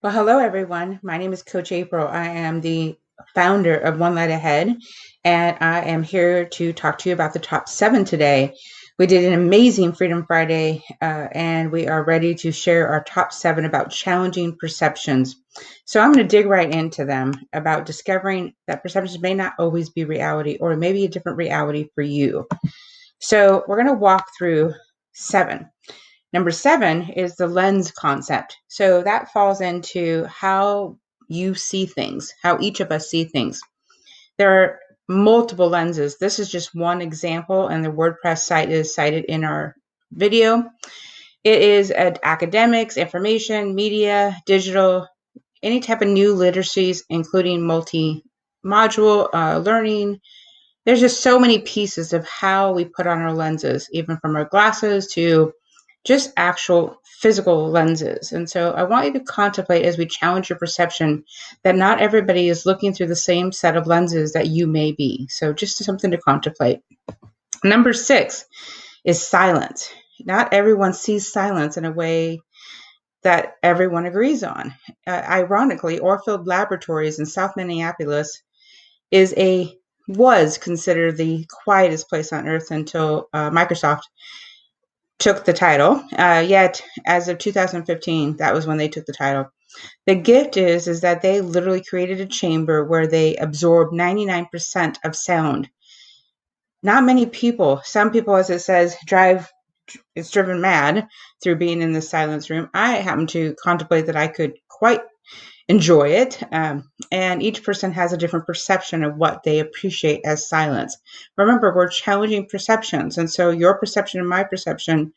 Well, hello everyone. My name is Coach April. I am the founder of One Light Ahead, and I am here to talk to you about the top 7 today. We did an amazing Freedom Friday, and we are ready to share our top 7 about challenging perceptions. So I'm going to dig right into them about discovering that perceptions may not always be reality, or maybe a different reality for you. So we're going to walk through 7. Number 7 is the lens concept. So that falls into how you see things, how each of us see things. There are multiple lenses. This is just one example, and the WordPress site is cited in our video. It is academics, information, media, digital, any type of new literacies, including multi-module learning. There's just so many pieces of how we put on our lenses, even from our glasses to just actual physical lenses. And so I want you to contemplate as we challenge your perception that not everybody is looking through the same set of lenses that you may be. So just something to contemplate. Number 6 is silence. Not everyone sees silence in a way that everyone agrees on. Ironically, Orfield Laboratories in South Minneapolis was considered the quietest place on earth until Microsoft took the title. Yet, as of 2015, that was when they took the title. The gift is that they literally created a chamber where they absorbed 99% of sound. Not many people, some people, as it says, it's driven mad through being in the silence room. I happen to contemplate that I could quite enjoy it. And each person has a different perception of what they appreciate as silence. Remember, we're challenging perceptions. And so your perception and my perception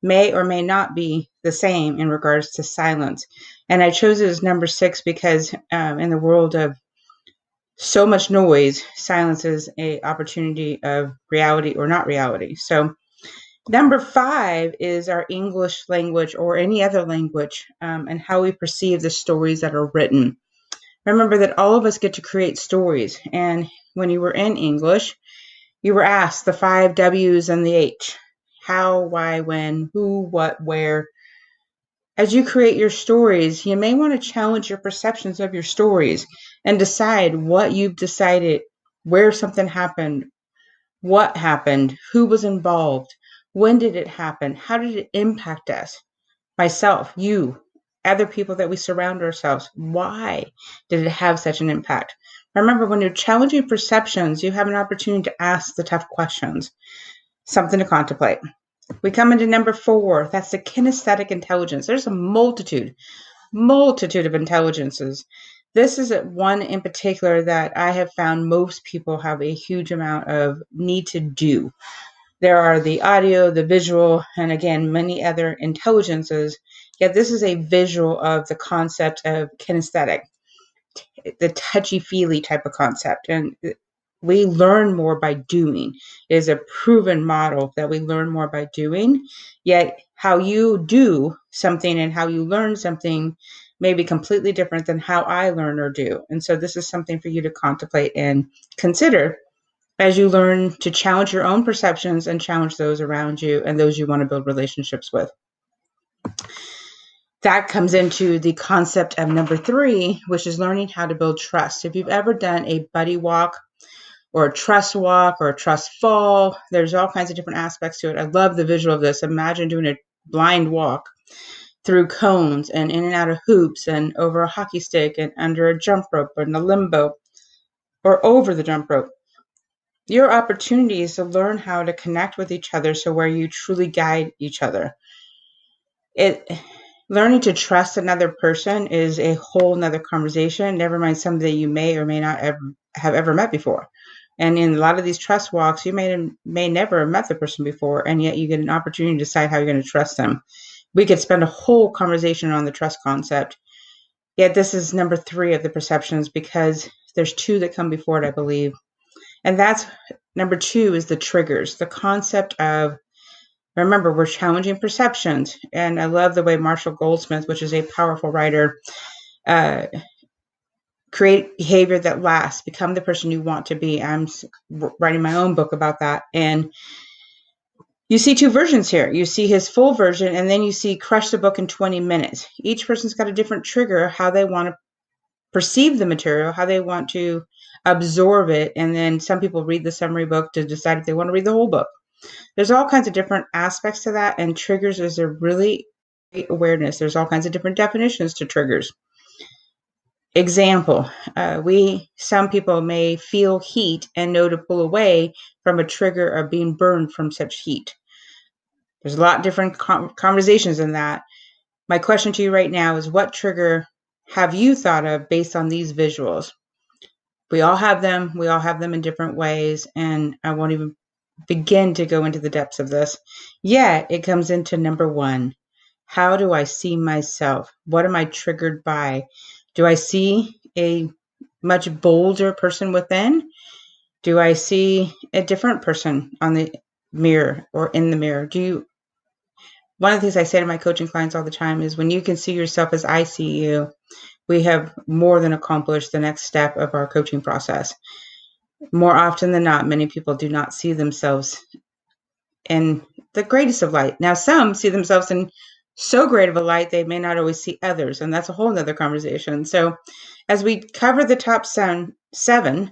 may or may not be the same in regards to silence. And I chose it as number 6 because in the world of so much noise, silence is an opportunity of reality or not reality. So number 5 is our English language or any other language and how we perceive the stories that are written. Remember that all of us get to create stories. And when you were in English, you were asked the 5 W's and the H. How, why, when, who, what, where. As you create your stories, you may want to challenge your perceptions of your stories and decide what you've decided, where something happened, what happened, who was involved, when did it happen, how did it impact us, myself, you, other people that we surround ourselves. Why did it have such an impact? Remember, when you're challenging perceptions, you have an opportunity to ask the tough questions. Something to contemplate. We come into number 4. That's the kinesthetic intelligence. There's a multitude of intelligences. This is one in particular that I have found most people have a huge amount of need to do. There are the audio, the visual, and again, many other intelligences. Yet this is a visual of the concept of kinesthetic, the touchy-feely type of concept. And we learn more by doing. It is a proven model that we learn more by doing. Yet how you do something and how you learn something may be completely different than how I learn or do. And so this is something for you to contemplate and consider as you learn to challenge your own perceptions and challenge those around you and those you want to build relationships with. That comes into the concept of number 3, which is learning how to build trust. If you've ever done a buddy walk or a trust walk or a trust fall, there's all kinds of different aspects to it. I love the visual of this. Imagine doing a blind walk through cones and in and out of hoops and over a hockey stick and under a jump rope or in a limbo or over the jump rope. Your opportunity is to learn how to connect with each other so where you truly guide each other. Learning to trust another person is a whole nother conversation, never mind somebody you may or may not have ever met before. And in a lot of these trust walks, you may never have met the person before, and yet you get an opportunity to decide how you're going to trust them. We could spend a whole conversation on the trust concept. Yet this is number 3 of the perceptions because there's 2 that come before it, I believe. And that's number 2 is the triggers, the concept of, remember, we're challenging perceptions. And I love the way Marshall Goldsmith, which is a powerful writer, create behavior that lasts, become the person you want to be. I'm writing my own book about that. And You see two versions here. You see his full version, and then you see crush the book in 20 minutes. Each person's got a different trigger, how they want to perceive the material, how they want to absorb it. And then some people read the summary book to decide if they want to read the whole book. There's all kinds of different aspects to that, and triggers is a really great awareness. There's all kinds of different definitions to triggers. Example, some people may feel heat and know to pull away from a trigger of being burned from such heat. There's a lot of different conversations in that. My question to you right now is, what trigger have you thought of based on these visuals? We all have them. We all have them in different ways, and I won't even begin to go into the depths of this. Yet it comes into number one. How do I see myself? What am I triggered by? Do I see a much bolder person within? Do I see a different person on the mirror or in the mirror? One of the things I say to my coaching clients all the time is, when you can see yourself as I see you, we have more than accomplished the next step of our coaching process. More often than not, many people do not see themselves in the greatest of light. Now, some see themselves in so great of a light, they may not always see others, and that's a whole nother conversation. So as we cover the top seven,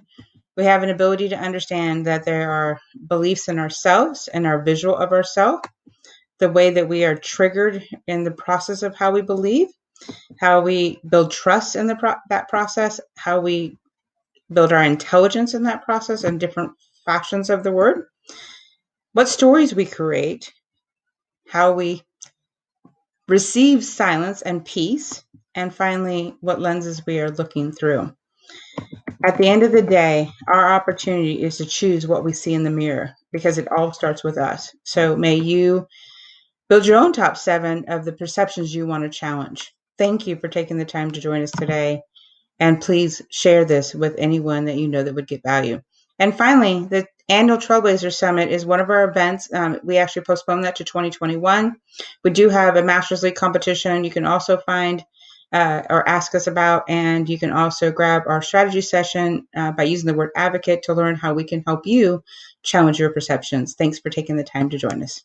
we have an ability to understand that there are beliefs in ourselves and our visual of ourselves, the way that we are triggered in the process of how we believe, how we build trust in that process, how we build our intelligence in that process, and different factions of the word, what stories we create, how we receive silence and peace, and finally, what lenses we are looking through. At the end of the day, our opportunity is to choose what we see in the mirror, because it all starts with us. So may you build your own top 7 of the perceptions you want to challenge. Thank you for taking the time to join us today. And please share this with anyone that you know that would get value. And finally, the annual Trailblazer Summit is one of our events. We actually postponed that to 2021. We do have a Masters League competition you can also find or ask us about. And you can also grab our strategy session by using the word advocate to learn how we can help you challenge your perceptions. Thanks for taking the time to join us.